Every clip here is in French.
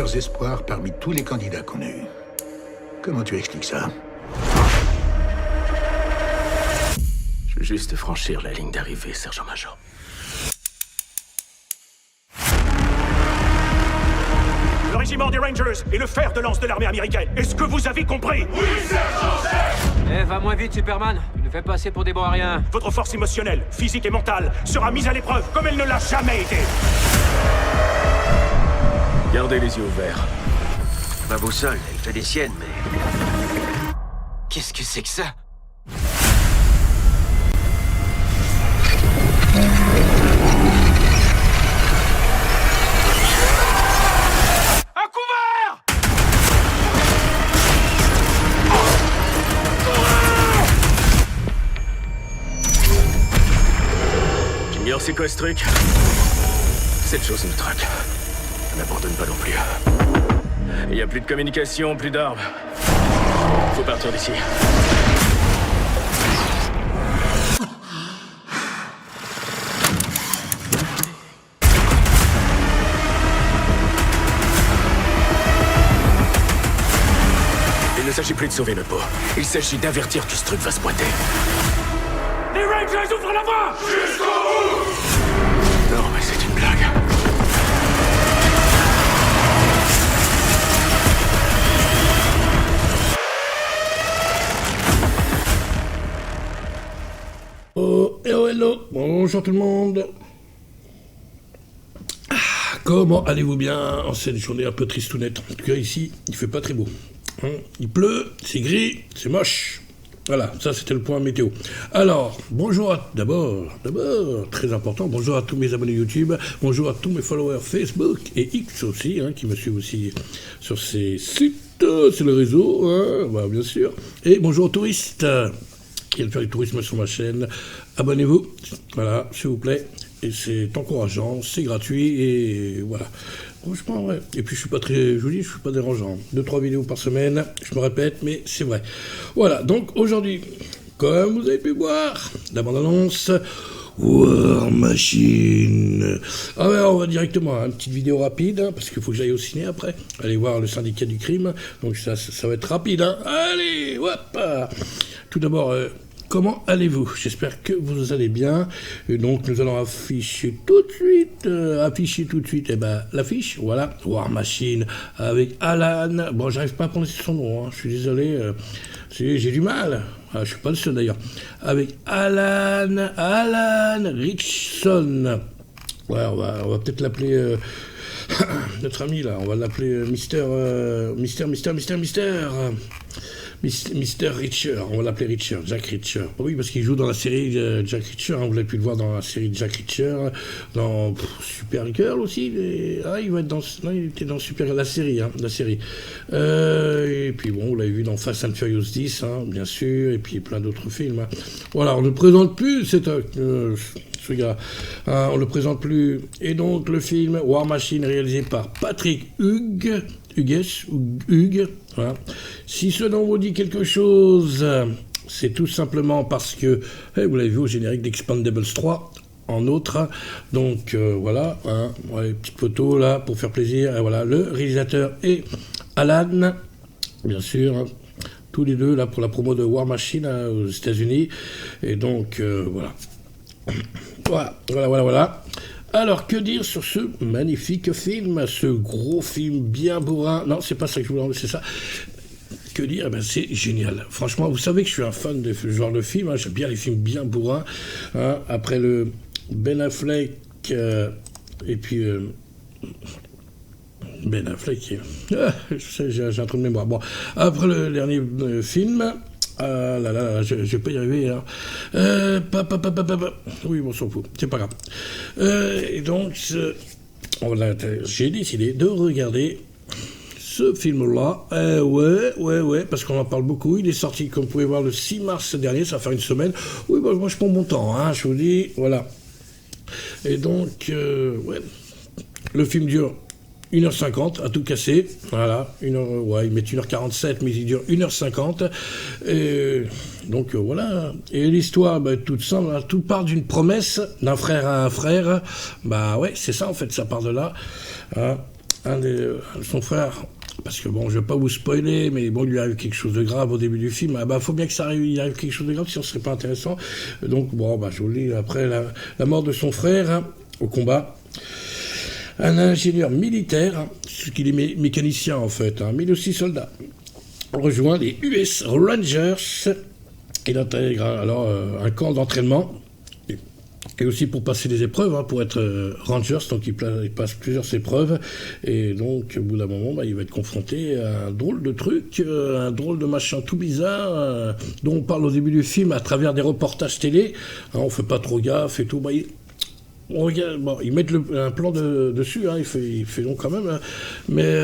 meilleurs espoirs parmi tous les candidats qu'on a eus. Comment tu expliques ça? Je veux juste franchir la ligne d'arrivée, sergent-major. Le régiment des Rangers est le fer de lance de l'armée américaine. Est-ce que vous avez compris? Oui, sergent-chef! Va moins vite, Superman. Tu nous fais passer pour des bons à rien. Votre force émotionnelle, physique et mentale sera mise à l'épreuve comme elle ne l'a jamais été. Gardez les yeux ouverts. Ma boussole, elle fait des siennes, mais... Qu'est-ce que c'est que ça? À couvert! Junior, c'est quoi ce truc? Cette chose nous traque. On n'abandonne pas non plus. Il n'y a plus de communication, plus d'armes. Faut partir d'ici. Il ne s'agit plus de sauver notre peau. Il s'agit d'avertir que ce truc va se pointer. Les Rangers ouvrent la voie! Jusqu'au bout! Non, mais c'est une blague. Oh, hello, bonjour tout le monde. Comment allez-vous bien en cette journée un peu tristounette? En tout cas ici, il fait pas très beau. Il pleut, c'est gris, c'est moche. Voilà, ça c'était le point météo. Alors, bonjour d'abord, très important, bonjour à tous mes abonnés YouTube, bonjour à tous mes followers Facebook et X aussi, qui me suivent aussi sur ces sites, sur le réseau, bah, bien sûr. Et bonjour aux touristes qui veulent faire du tourisme sur ma chaîne. Abonnez-vous, voilà, s'il vous plaît. Et c'est encourageant, c'est gratuit, et voilà. Franchement, ouais. Et puis je suis pas très joli, je suis pas dérangeant. 2-3 vidéos par semaine, je me répète, mais c'est vrai. Voilà, donc aujourd'hui, comme vous avez pu voir, la bande-annonce, War Machine. Ah ouais, on va directement, une petite vidéo rapide, parce qu'il faut que j'aille au ciné après. Allez voir le syndicat du crime, donc ça va être rapide, Allez, hop. Tout d'abord... comment allez-vous? J'espère que vous allez bien. Et donc, nous allons afficher tout de suite, l'affiche, voilà, War Machine, avec Alan, bon, j'arrive pas à prononcer son nom, je suis désolé, j'ai du mal, je suis pas le seul d'ailleurs, avec Alan Richson, ouais, on va peut-être l'appeler, notre ami là, on va l'appeler Mister Reacher, on va l'appeler Reacher, Jack Reacher. Oui, parce qu'il joue dans la série Jack Reacher, vous l'avez pu le voir dans la série Jack Reacher, dans Supergirl aussi, il va être dans, non, il était dans Supergirl, la série. Et puis bon, vous l'avez vu dans Fast and Furious 10, bien sûr, et puis plein d'autres films. Voilà, on ne présente plus ce gars, on ne le présente plus. Et donc, le film War Machine, réalisé par Patrick Hugues, voilà. Si ce nom vous dit quelque chose, c'est tout simplement parce que, vous l'avez vu au générique d'Expendables 3, en autre, donc voilà, petite photo là, pour faire plaisir, et voilà, le réalisateur et Alan, bien sûr, tous les deux là pour la promo de War Machine aux États-Unis, et donc voilà. Voilà. Alors, que dire sur ce magnifique film, ce gros film bien bourrin? Non, c'est pas ça que je voulais enlever, c'est ça. Que dire? C'est génial. Franchement, vous savez que je suis un fan de ce genre de film, j'aime bien les films bien bourrins. Après le Ben Affleck, et puis... Ben Affleck, j'ai un trou de mémoire. Bon, après le dernier film... je vais pas y arriver, oui, on s'en fout, c'est pas grave. Et donc, j'ai décidé de regarder ce film-là. Ouais, parce qu'on en parle beaucoup. Il est sorti, comme vous pouvez voir, le 6 mars dernier, ça va faire une semaine. Oui, moi je prends mon temps, je vous dis, voilà. Et donc, le film dure 1h50 à tout casser, voilà, ils mettent 1h47, mais il dure 1h50, et donc voilà, et l'histoire, toute simple, tout part d'une promesse d'un frère à un frère, c'est ça en fait, ça part de là, son frère, parce que bon, je vais pas vous spoiler, mais bon, il lui arrive quelque chose de grave au début du film. Ah bah, faut bien que ça arrive, il arrive quelque chose de grave, sinon ce serait pas intéressant. Donc bon, bah, je vous le dis, après la mort de son frère, hein, au combat, un ingénieur militaire, ce qu'il est mécanicien en fait, hein, mais aussi soldat, rejoint les US Rangers. Il intègre alors un camp d'entraînement. Et aussi pour passer des épreuves, hein, pour être Rangers, donc il passe plusieurs épreuves, et donc au bout d'un moment, bah, il va être confronté à un drôle de truc, un drôle de machin tout bizarre, dont on parle au début du film à travers des reportages télé, hein, on fait pas trop gaffe et tout, bah, on regarde, bon, ils mettent un plan dessus, hein, il fait long quand même, hein, mais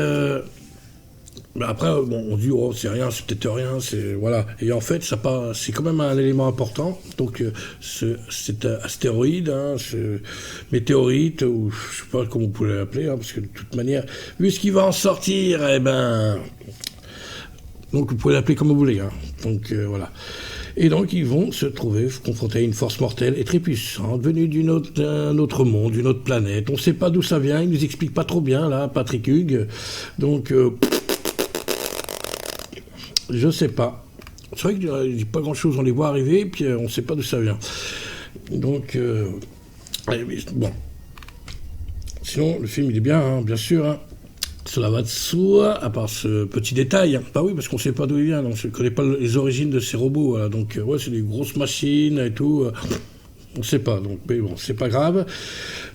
après, bon, on dit, oh, c'est rien, c'est peut-être rien, c'est, voilà. Et en fait, c'est quand même un élément important. Donc, cet astéroïde, hein, ce météorite, ou je sais pas comment vous pouvez l'appeler, hein, parce que de toute manière, vu ce qui va en sortir, eh ben, donc vous pouvez l'appeler comme vous voulez, hein. Donc, voilà. Et donc, ils vont se trouver confrontés à une force mortelle et très puissante, venue d'un autre monde, d'une autre planète. On ne sait pas d'où ça vient, il nous explique pas trop bien, là, Patrick Hugues. Donc, je sais pas. C'est vrai qu'il n'y a pas grand-chose, on les voit arriver, puis on ne sait pas d'où ça vient. Donc, bon. Sinon, le film, il est bien, hein, bien sûr. Hein. Cela va de soi, à part ce petit détail. Hein. Bah oui, parce qu'on ne sait pas d'où il vient, donc je ne connais pas les origines de ces robots. Voilà. Donc, ouais, c'est des grosses machines et tout. On ne sait pas, donc, mais bon, c'est pas grave.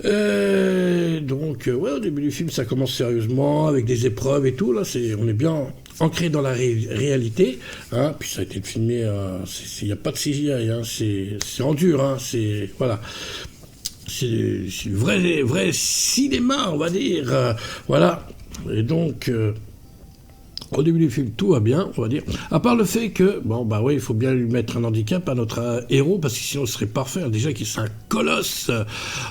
Donc, ouais, au début du film, ça commence sérieusement, avec des épreuves et tout. Là, on est bien ancré dans la réalité. Hein, puis ça a été filmé, il n'y a pas de CGI, hein, c'est en dur. Hein, voilà. C'est vrai cinéma, on va dire. Voilà. Et donc... au début du film, tout va bien, on va dire. À part le fait que, bon, bah oui, il faut bien lui mettre un handicap à notre héros, parce que sinon, ce serait parfait. Déjà c'est un colosse.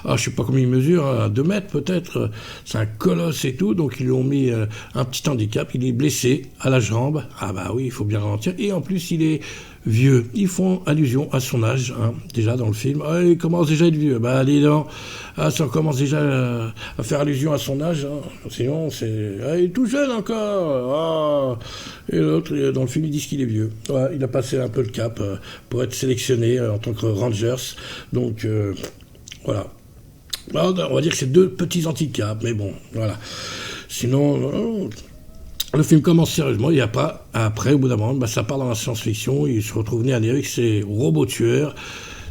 Ah, je sais pas combien il mesure, 2 mètres peut-être. C'est un colosse et tout. Donc, ils lui ont mis un petit handicap. Il est blessé à la jambe. Ah bah oui, il faut bien ralentir. Et en plus, il est vieux. Ils font allusion à son âge, hein, déjà dans le film. Ah, il commence déjà à être vieux. Bah, allez, non. Ah, ça commence déjà à faire allusion à son âge. Hein. Sinon, il est tout jeune encore. Ah. Et l'autre, dans le film, ils disent qu'il est vieux. Ouais, il a passé un peu le cap pour être sélectionné en tant que Rangers. Donc, voilà. Alors, on va dire que c'est 2 petits handicaps, mais bon, voilà. Sinon... le film commence sérieusement, et après, au bout d'un moment, bah, ça part dans la science-fiction, il se retrouve né avec ses robots tueurs,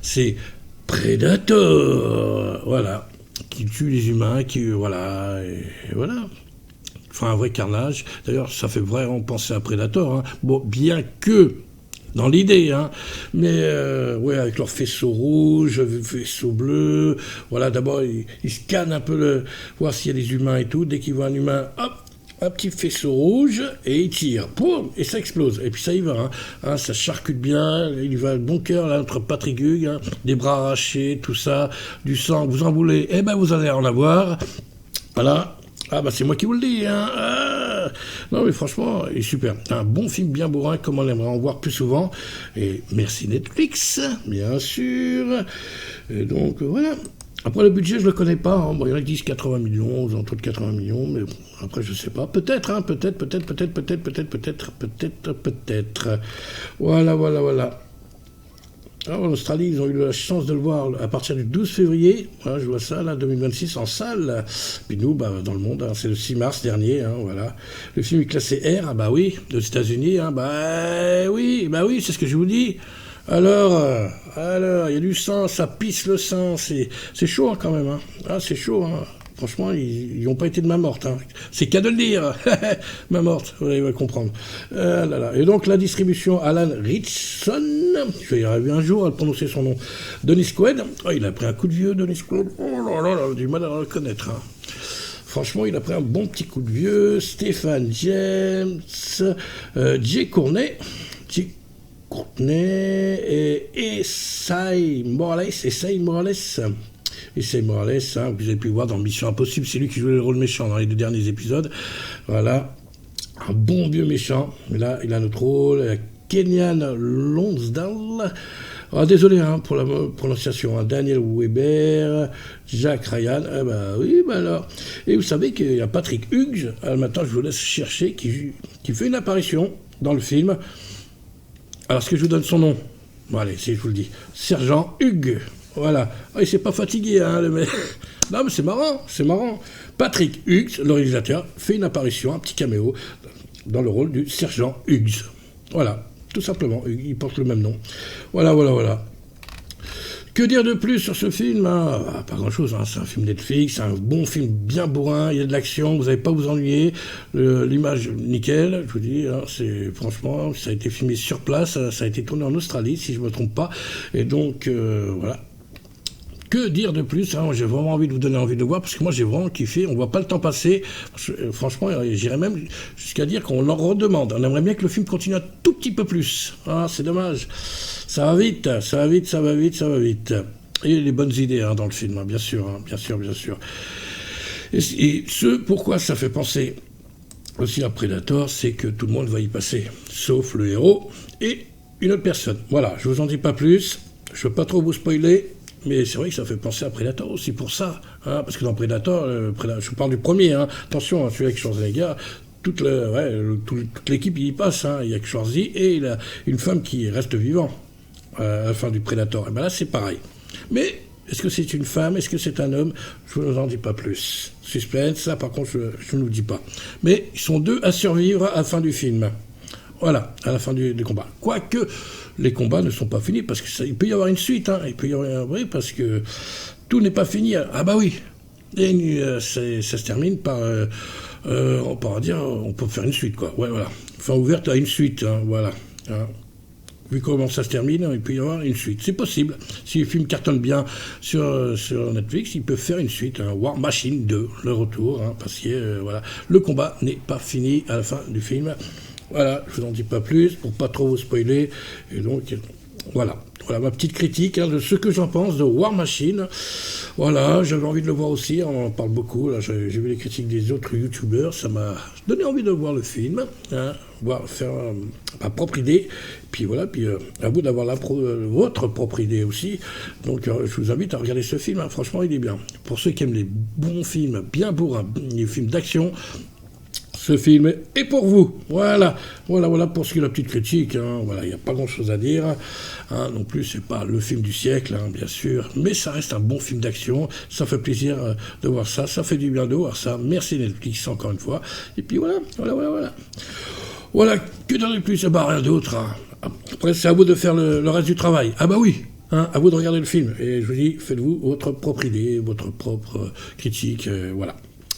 ses Predators, voilà, qui tuent les humains, voilà, et voilà. Enfin, un vrai carnage. D'ailleurs, ça fait vraiment penser à Predator, hein. Bon, bien que dans l'idée, hein, mais ouais, avec leurs faisceaux rouges, faisceaux bleus, voilà, d'abord, ils scannent un peu, voir s'il y a des humains et tout, dès qu'ils voient un humain, hop, un petit faisceau rouge, et il tire, boum, et ça explose. Et puis ça y va, hein, ça charcute bien, il va bon cœur, là, entre Patrick Hugues, hein, des bras arrachés, tout ça, du sang, vous en voulez, eh ben vous allez en avoir, voilà. Ah bah c'est moi qui vous le dis, hein. Ah. Non mais franchement, il est super. Un bon film bien bourrin, comme on aimerait en voir plus souvent. Et merci Netflix, bien sûr. Et donc voilà. Après le budget, je le connais pas. Hein. Bon, il y en a qui disent 80 millions, aux alentours de 80 millions, mais bon, après je sais pas. Peut-être, hein, peut-être. Voilà. Alors, en Australie, ils ont eu la chance de le voir à partir du 12 février. Voilà, je vois ça, là, 2026, en salle. Puis nous, bah, dans le monde, hein, c'est le 6 mars dernier, hein, voilà. Le film est classé R, ah bah oui, aux États-Unis, hein, bah oui, c'est ce que je vous dis. Alors, il y a du sang, ça pisse le sang, c'est chaud, hein, quand même, hein. Ah, c'est chaud, hein. Franchement, ils n'ont pas été de main morte. Hein. C'est qu'à de le dire. Main morte, vous allez comprendre. Et donc, la distribution, Alan Ritchson, je vais y arriver un jour à prononcer son nom. Dennis Quaid, oh, il a pris un coup de vieux, Dennis Quaid. Oh là là, du mal à le reconnaître. Hein. Franchement, il a pris un bon petit coup de vieux. Stéphane James, Jay Courtney et Esai Morales. Issei Morales, hein, vous avez pu voir dans Mission Impossible, c'est lui qui jouait le rôle méchant dans les 2 derniers épisodes. Voilà, un bon vieux méchant. Mais là, il a notre rôle. Kenyan Lonsdale, Ah, désolé pour la prononciation, Daniel Weber, Jack Ryan, oui, alors. Et vous savez qu'il y a Patrick Hughes, maintenant je vous laisse chercher, qui fait une apparition dans le film. Alors, est-ce que je vous donne son nom? Bon, allez, si je vous le dis. Sergent Hughes, voilà. Ah, il s'est pas fatigué, le mec. Non, mais c'est marrant. Patrick Hughes, le réalisateur, fait une apparition, un petit caméo, dans le rôle du Sergent Hughes. Voilà. Tout simplement, il porte le même nom. Voilà. Que dire de plus sur ce film? Pas grand-chose, c'est un film Netflix, c'est un bon film bien bourrin, il y a de l'action, vous n'allez pas vous ennuyer, l'image nickel, je vous dis, franchement, ça a été filmé sur place, ça a été tourné en Australie, si je ne me trompe pas, et donc, voilà. Que dire de plus? J'ai vraiment envie de vous donner envie de le voir, parce que moi j'ai vraiment kiffé, on ne voit pas le temps passer. Franchement, j'irais même jusqu'à dire qu'on en redemande. On aimerait bien que le film continue un tout petit peu plus. C'est dommage. Ça va vite. Et les bonnes idées dans le film, bien sûr. Et pourquoi ça fait penser aussi à Predator, c'est que tout le monde va y passer, sauf le héros et une autre personne. Voilà, je vous en dis pas plus, je veux pas trop vous spoiler. Mais c'est vrai que ça fait penser à Predator aussi pour ça, parce que dans Predator, je vous parle du premier, attention, celui avec Schwarzenegger, toute l'équipe y passe, il y a que Schwarzy et il a une femme qui reste vivant à la fin du Predator. Et là c'est pareil. Mais est-ce que c'est une femme, est-ce que c'est un homme? Je ne vous en dis pas plus. Suspense, ça par contre je ne vous dis pas. Mais ils sont deux à survivre à la fin du film. Voilà, à la fin du combat. Quoique les combats ne sont pas finis, parce qu'il peut y avoir une suite, il peut y avoir parce que tout n'est pas fini. Oui. Et ça se termine par, on pourra dire, on peut faire une suite, quoi. Ouais, voilà. Fin ouverte à une suite, voilà. Vu comment ça se termine, il peut y avoir une suite. C'est possible. Si le film cartonne bien sur Netflix, il peut faire une suite, War Machine 2, le retour, parce que le combat n'est pas fini à la fin du film. Voilà, je vous en dis pas plus, pour pas trop vous spoiler. Et donc, voilà ma petite critique de ce que j'en pense de War Machine. Voilà, j'avais envie de le voir aussi, on en parle beaucoup. Là, j'ai vu les critiques des autres youtubeurs, ça m'a donné envie de voir le film, faire ma propre idée. Puis voilà, à vous d'avoir votre propre idée aussi. Donc, je vous invite à regarder ce film, franchement, il est bien. Pour ceux qui aiment les bons films, bien bourrins, les films d'action, ce film est pour vous. Voilà pour ce qui est la petite critique. Il n'y a pas grand-chose à dire. Non plus, c'est pas le film du siècle, bien sûr. Mais ça reste un bon film d'action. Ça fait plaisir de voir ça. Ça fait du bien de voir ça. Merci Netflix, encore une fois. Et puis voilà. Voilà, que dire de plus? Rien d'autre. Après, c'est à vous de faire le reste du travail. Oui. À vous de regarder le film. Et je vous dis, faites-vous votre propre idée, votre propre critique. Voilà.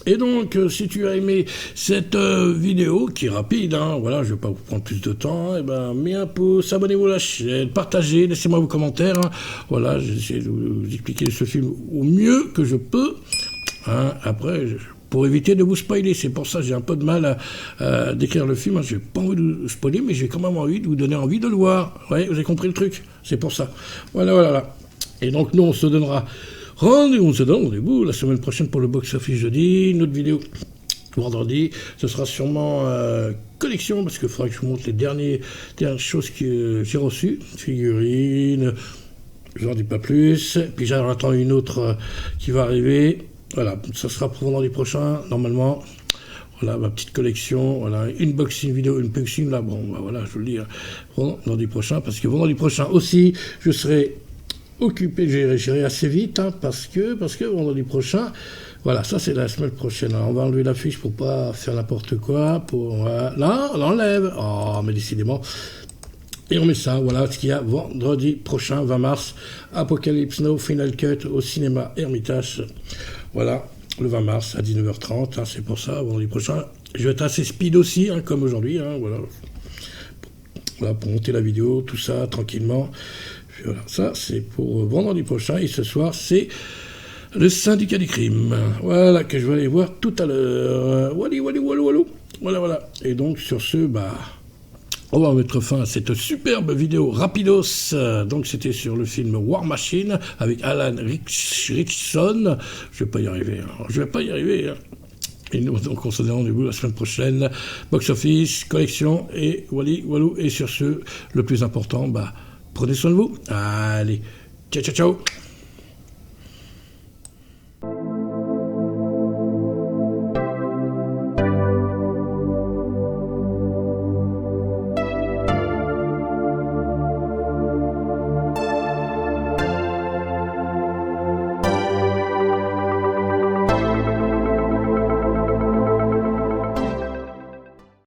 Et donc, si tu as aimé cette vidéo, qui est rapide, je ne vais pas vous prendre plus de temps, mets un pouce, abonnez-vous à la chaîne, partagez, laissez-moi vos commentaires. Voilà, j'essaie de vous expliquer ce film au mieux que je peux. Après, pour éviter de vous spoiler, c'est pour ça que j'ai un peu de mal à décrire le film. Je n'ai pas envie de vous spoiler, mais j'ai quand même envie de vous donner envie de le voir. Ouais, vous avez compris le truc? C'est pour ça. Voilà. Et donc, nous, on se donne rendez-vous la semaine prochaine pour le box-office jeudi. Une autre vidéo vendredi. Ce sera sûrement collection, parce qu'il faudra que je vous montre les dernières choses que j'ai reçues. Figurines, je n'en dis pas plus. Puis j'attends une autre qui va arriver. Voilà, ça sera pour vendredi prochain, normalement. Voilà, ma petite collection. Voilà, une vidéo, unboxing, là. Voilà, je vous le dis. Vendredi prochain, parce que vendredi prochain aussi, je serai occupé, j'irai assez vite, parce que vendredi prochain, voilà, ça c'est la semaine prochaine. Alors, on va enlever l'affiche pour pas faire n'importe quoi. Là, on l'enlève. Mais décidément. Et on met ça, voilà ce qu'il y a vendredi prochain, 20 mars, Apocalypse Now, Final Cut au cinéma Hermitage. Voilà, le 20 mars à 19h30, c'est pour ça, vendredi prochain. Je vais être assez speed aussi, comme aujourd'hui, voilà, pour monter la vidéo, tout ça, tranquillement. Voilà, ça c'est pour vendredi prochain, et ce soir c'est le syndicat du crime, voilà, que je vais aller voir tout à l'heure. Voilà. Et donc sur ce, on va mettre fin à cette superbe vidéo rapidos. Donc c'était sur le film War Machine avec Alan Ritchson. Je vais pas y arriver. Et nous, donc, on se donne rendez-vous la semaine prochaine. Box office, collection et walou. Et sur ce, le plus important, Prenez soin de vous. Allez, ciao ciao ciao.